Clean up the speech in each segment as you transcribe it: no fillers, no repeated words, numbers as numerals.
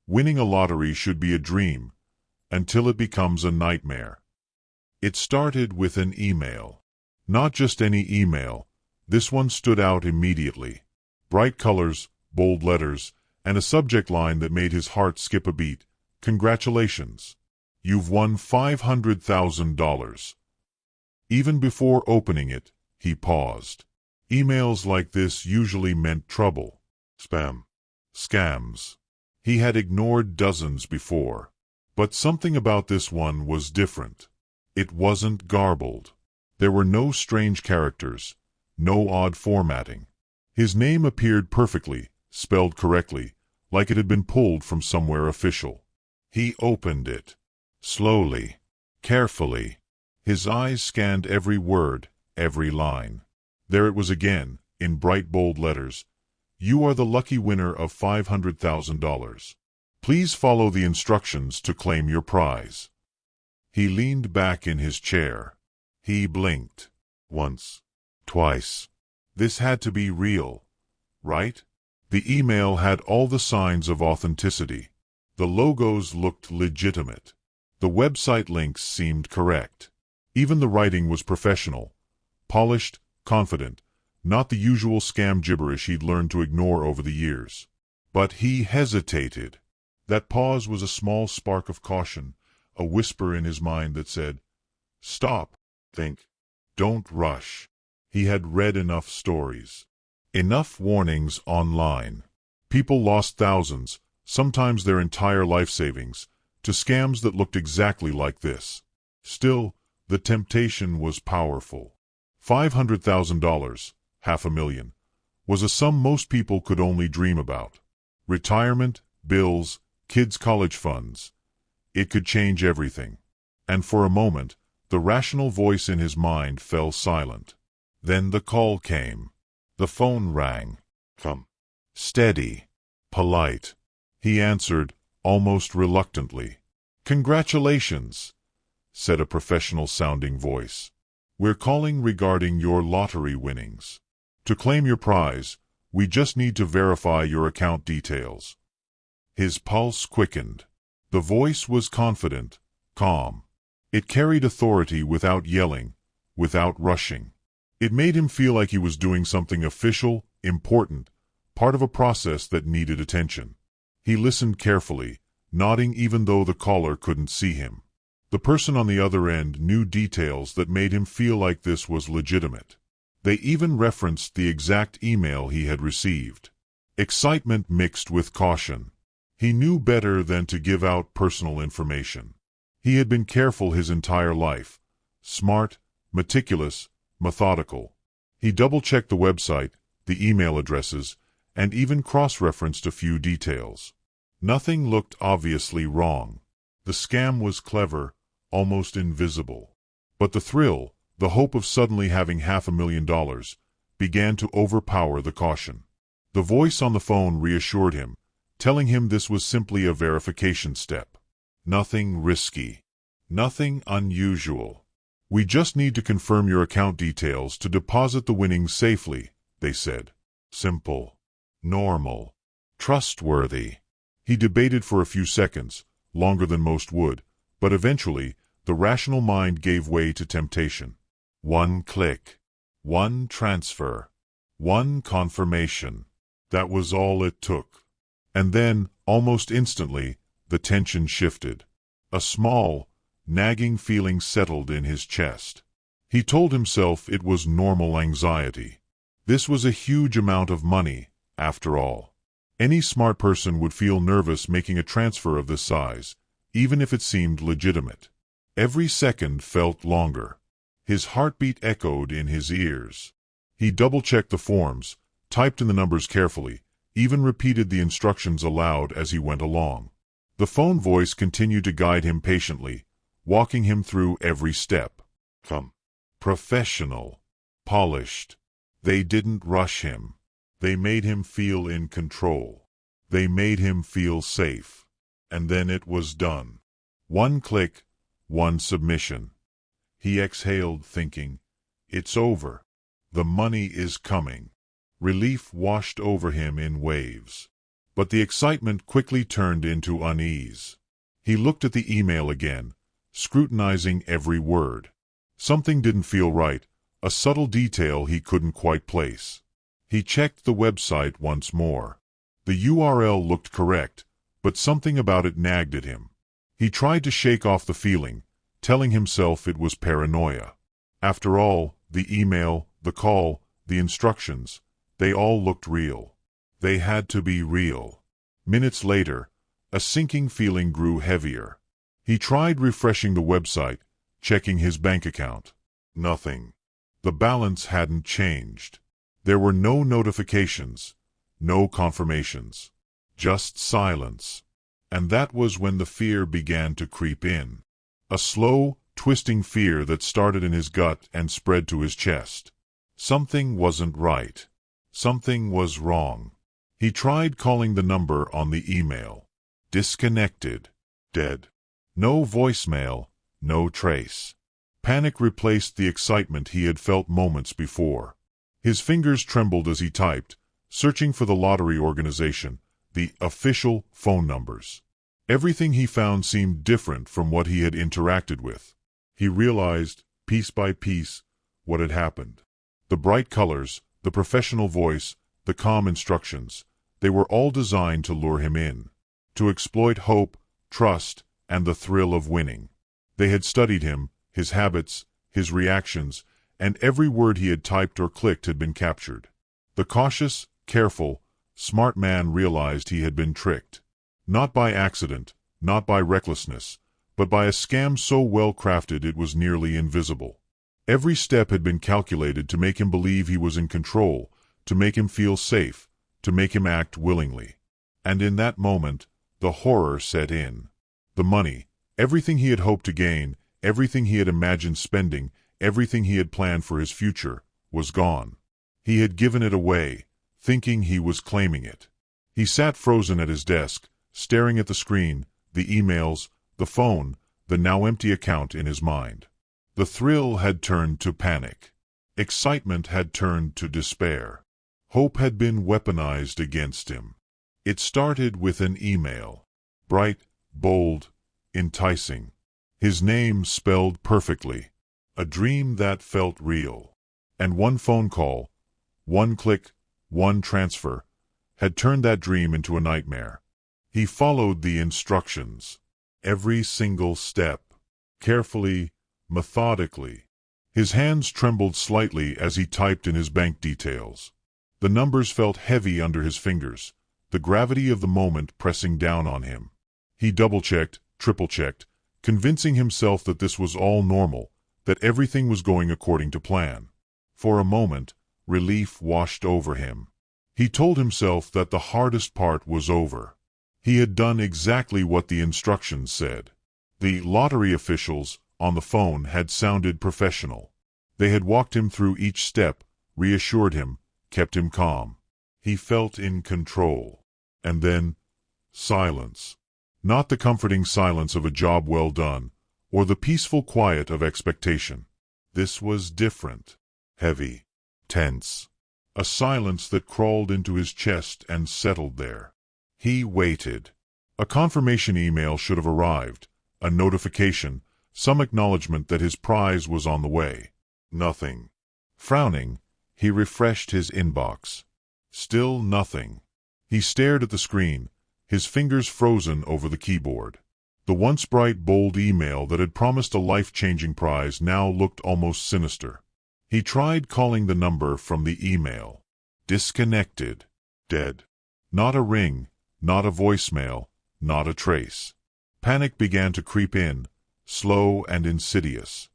Winning a lottery should be a dream, until it becomes a nightmare. It started with an email. Not just any email. This one stood out immediately. Bright colors, bold letters, and a subject line that made his heart skip a beat. Congratulations. You've won $500,000. Even before opening it, he paused. Emails like this usually meant trouble. Spam. Scams. He had ignored dozens before. But something about this one was different. It wasn't garbled. There were no strange characters, no odd formatting. His name appeared perfectly, spelled correctly, like it had been pulled from somewhere official. He opened it. Slowly. Carefully. His eyes scanned every word, every line. There it was again, in bright bold letters. You are the lucky winner of $500,000. Please follow the instructions to claim your prize. He leaned back in his chair. He blinked. Once. Twice. This had to be real, right? The email had all the signs of authenticity. The logos looked legitimate. The website links seemed correct. Even the writing was professional, polished, confident, not the usual scam gibberish he'd learned to ignore over the years. But he hesitated. That pause was a small spark of caution, a whisper in his mind that said, "Stop, think, don't rush." He had read enough stories. Enough warnings online. People lost thousands, sometimes their entire life savings, to scams that looked exactly like this. Still, the temptation was powerful. $500,000, $500,000, was a sum most people could only dream about. Retirement, bills, kids' college funds. It could change everything. And for a moment, the rational voice in his mind fell silent. Then the call came. The phone rang. Come. Steady. Polite. He answered, almost reluctantly. "Congratulations," said a professional-sounding voice. "We're calling regarding your lottery winnings. To claim your prize, we just need to verify your account details." His pulse quickened. The voice was confident, calm. It carried authority without yelling, without rushing. It made him feel like he was doing something official, important, part of a process that needed attention. He listened carefully, nodding even though the caller couldn't see him. The person on the other end knew details that made him feel like this was legitimate. They even referenced the exact email he had received. Excitement mixed with caution. He knew better than to give out personal information. He had been careful his entire life. Smart, meticulous, methodical. He double-checked the website, the email addresses, and even cross-referenced a few details. Nothing looked obviously wrong. The scam was clever, almost invisible. But the thrill, the hope of suddenly having $500,000, began to overpower the caution. The voice on the phone reassured him, telling him this was simply a verification step. Nothing risky. Nothing unusual. "We just need to confirm your account details to deposit the winnings safely," they said. Simple. Normal. Trustworthy. He debated for a few seconds, longer than most would, but eventually, the rational mind gave way to temptation. One click. One transfer. One confirmation. That was all it took. And then, almost instantly, the tension shifted. A small, nagging feeling settled in his chest. He told himself it was normal anxiety. This was a huge amount of money, after all. Any smart person would feel nervous making a transfer of this size, even if it seemed legitimate. Every second felt longer. His heartbeat echoed in his ears. He double-checked the forms, typed in the numbers carefully, even repeated the instructions aloud as he went along. The phone voice continued to guide him patiently, walking him through every step. Come. Professional. Polished. They didn't rush him. They made him feel in control. They made him feel safe. And then it was done. One click, one submission. He exhaled, thinking, "It's over. The money is coming." Relief washed over him in waves. But the excitement quickly turned into unease. He looked at the email again, scrutinizing every word. Something didn't feel right, a subtle detail he couldn't quite place. He checked the website once more. The URL looked correct, but something about it nagged at him. He tried to shake off the feeling, telling himself it was paranoia. After all, the email, the call, the instructions, they all looked real. They had to be real. Minutes later, a sinking feeling grew heavier. He tried refreshing the website, checking his bank account. Nothing. The balance hadn't changed. There were no notifications, no confirmations, just silence. And that was when the fear began to creep in. A slow, twisting fear that started in his gut and spread to his chest. Something wasn't right. Something was wrong. He tried calling the number on the email. Disconnected. Dead. No voicemail, no trace. Panic replaced the excitement he had felt moments before. His fingers trembled as he typed, searching for the lottery organization, the official phone numbers. Everything he found seemed different from what he had interacted with. He realized, piece by piece, what had happened. The bright colors, the professional voice, the calm instructions, they were all designed to lure him in, to exploit hope, trust, and the thrill of winning. They had studied him, his habits, his reactions, and every word he had typed or clicked had been captured. The cautious, careful, smart man realized he had been tricked. Not by accident, not by recklessness, but by a scam so well crafted it was nearly invisible. Every step had been calculated to make him believe he was in control, to make him feel safe, to make him act willingly. And in that moment, the horror set in. The money, everything he had hoped to gain, everything he had imagined spending, everything he had planned for his future, was gone. He had given it away, thinking he was claiming it. He sat frozen at his desk, staring at the screen, the emails, the phone, the now empty account in his mind. The thrill had turned to panic. Excitement had turned to despair. Hope had been weaponized against him. It started with an email. Bright, bold, enticing. His name spelled perfectly. A dream that felt real. And one phone call, one click, one transfer, had turned that dream into a nightmare. He followed the instructions. Every single step. Carefully, methodically. His hands trembled slightly as he typed in his bank details. The numbers felt heavy under his fingers, the gravity of the moment pressing down on him. He double-checked, triple-checked, convincing himself that this was all normal, that everything was going according to plan. For a moment, relief washed over him. He told himself that the hardest part was over. He had done exactly what the instructions said. The lottery officials, on the phone, had sounded professional. They had walked him through each step, reassured him, kept him calm. He felt in control. And then, silence. Not the comforting silence of a job well done, or the peaceful quiet of expectation. This was different. Heavy. Tense. A silence that crawled into his chest and settled there. He waited. A confirmation email should have arrived, a notification, some acknowledgement that his prize was on the way. Nothing. Frowning, he refreshed his inbox. Still nothing. He stared at the screen, his fingers frozen over the keyboard. The once bright, bold email that had promised a life-changing prize now looked almost sinister. He tried calling the number from the email. Disconnected. Dead. Not a ring, not a voicemail, not a trace. Panic began to creep in, slow and insidious.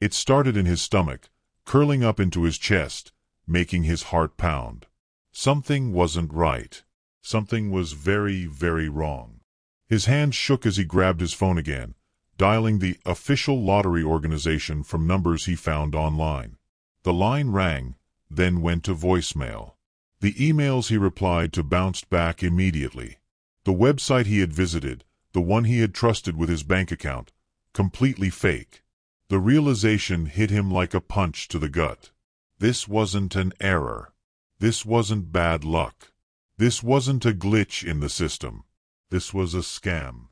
It started in his stomach, curling up into his chest, making his heart pound. Something wasn't right. Something was very, very wrong. His hand shook as he grabbed his phone again, dialing the official lottery organization from numbers he found online. The line rang, then went to voicemail. The emails he replied to bounced back immediately. The website he had visited, the one he had trusted with his bank account, completely fake. The realization hit him like a punch to the gut. This wasn't an error. This wasn't bad luck. This wasn't a glitch in the system. This was a scam.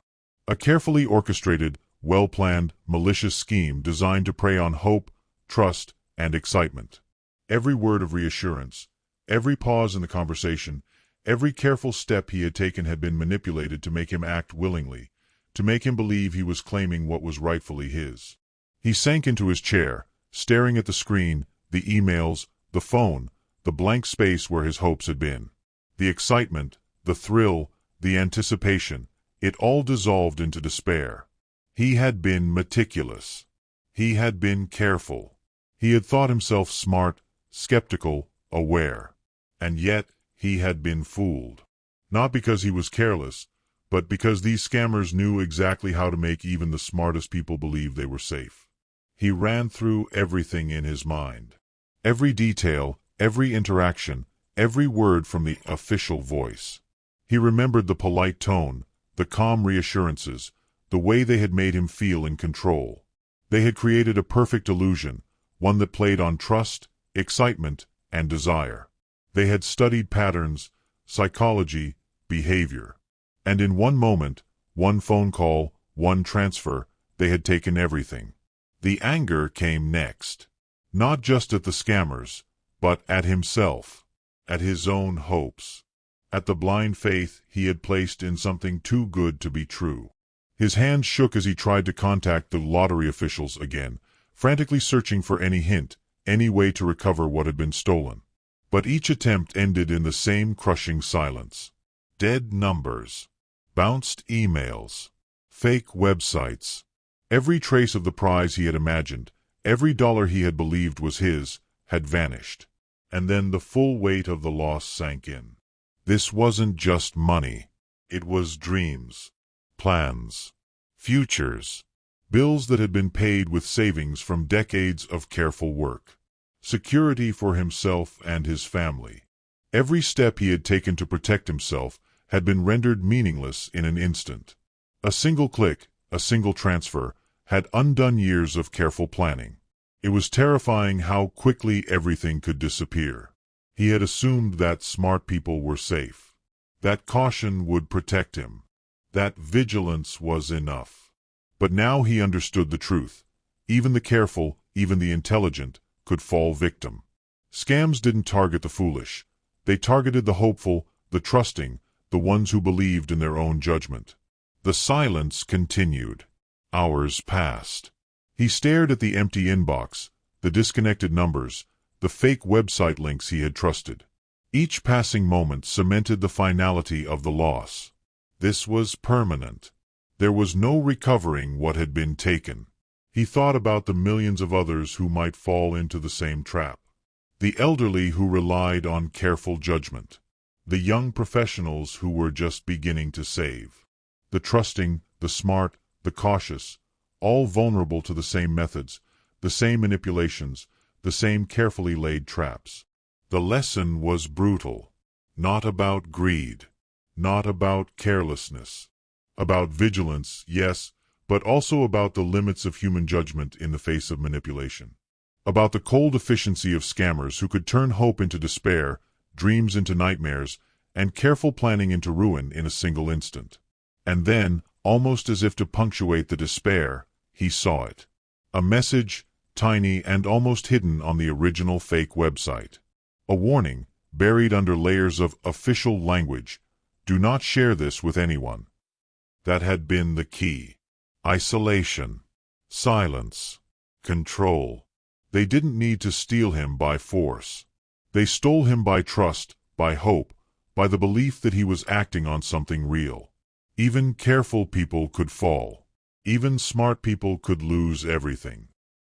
A carefully orchestrated, well-planned, malicious scheme designed to prey on hope, trust, and excitement. Every word of reassurance, every pause in the conversation, every careful step he had taken had been manipulated to make him act willingly, to make him believe he was claiming what was rightfully his. He sank into his chair, staring at the screen, the emails, the phone, the blank space where his hopes had been. The excitement, the thrill, the anticipation, it all dissolved into despair. He had been meticulous. He had been careful. He had thought himself smart, skeptical, aware. And yet, he had been fooled. Not because he was careless, but because these scammers knew exactly how to make even the smartest people believe they were safe. He ran through everything in his mind. Every detail, every interaction, every word from the official voice. He remembered the polite tone, the calm reassurances, the way they had made him feel in control. They had created a perfect illusion, one that played on trust, excitement, and desire. They had studied patterns, psychology, behavior. And in one moment, one phone call, one transfer, they had taken everything. The anger came next. Not just at the scammers, but at himself, at his own hopes, at the blind faith he had placed in something too good to be true. His hands shook as he tried to contact the lottery officials again, frantically searching for any hint, any way to recover what had been stolen. But each attempt ended in the same crushing silence. Dead numbers, bounced emails, fake websites. Every trace of the prize he had imagined, every dollar he had believed was his, had vanished. And then the full weight of the loss sank in. This wasn't just money. It was dreams, plans, futures, bills that had been paid with savings from decades of careful work, security for himself and his family. Every step he had taken to protect himself had been rendered meaningless in an instant. A single click, a single transfer, had undone years of careful planning. It was terrifying how quickly everything could disappear. He had assumed that smart people were safe, that caution would protect him, that vigilance was enough. But now he understood the truth. Even the careful, even the intelligent, could fall victim. Scams didn't target the foolish. They targeted the hopeful, the trusting, the ones who believed in their own judgment. The silence continued. Hours passed. He stared at the empty inbox, the disconnected numbers, the fake website links he had trusted. Each passing moment cemented the finality of the loss. This was permanent. There was no recovering what had been taken. He thought about the millions of others who might fall into the same trap. The elderly who relied on careful judgment. The young professionals who were just beginning to save. The trusting, the smart, the cautious, all vulnerable to the same methods, the same manipulations, the same carefully laid traps. The lesson was brutal. Not about greed. Not about carelessness. About vigilance, yes, but also about the limits of human judgment in the face of manipulation. About the cold efficiency of scammers who could turn hope into despair, dreams into nightmares, and careful planning into ruin in a single instant. And then, almost as if to punctuate the despair, he saw it. A message, tiny and almost hidden on the original fake website. A warning, buried under layers of official language. Do not share this with anyone. That had been the key. Isolation. Silence. Control. They didn't need to steal him by force. They stole him by trust, by hope, by the belief that he was acting on something real. Even careful people could fall. Even smart people could lose everything.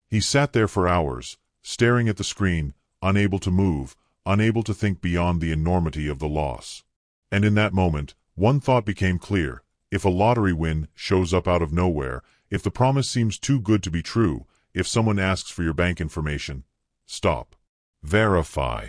He sat there for hours, staring at the screen, unable to move, unable to think beyond the enormity of the loss. And in that moment, one thought became clear. If a lottery win shows up out of nowhere, if the promise seems too good to be true, if someone asks for your bank information, stop. Verify.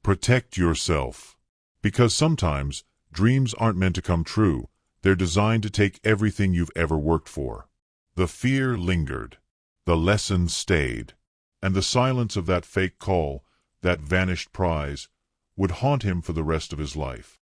Protect yourself. Because sometimes, dreams aren't meant to come true. They're designed to take everything you've ever worked for. The fear lingered. The lesson stayed. And the silence of that fake call, that vanished prize, would haunt him for the rest of his life.